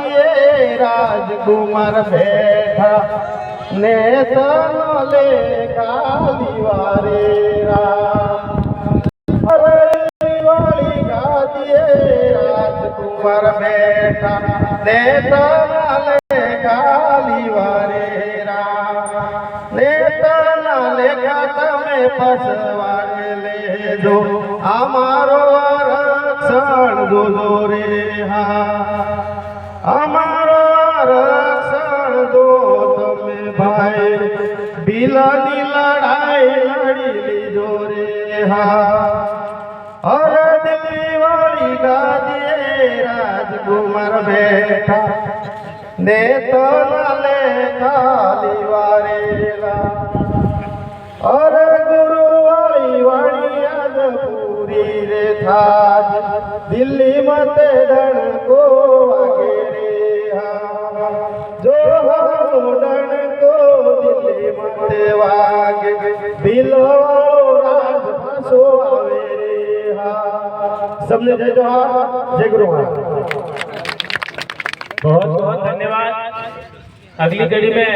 गादिए राजकुमार बैठा ने तनो ले कालीवारे वाली गादिए राजकुमार बैठा ने तनो ले कालीवारे ने तना लेखा तमे पसवाड़े ले जो अमारो रक्षण जोजो रे हा अमारो रक्षण दो तमे भाई बिलानी लड़ाई लड़ी लीजो रे हा अरे दिल्ली वाली गादिए राजकुमार बैठा ने तना ले कालीवारेला अरे गुरु वाली वाणी याद पूरी रे थाज दिल्ली मते डण को वागे रे हा जो हम डण को दिल्ली मते वागे बिलो राज पासो आवे रे हा सबने जय जोहार जय गुरु महाराज। बहुत बहुत धन्यवाद। अगली कड़ी में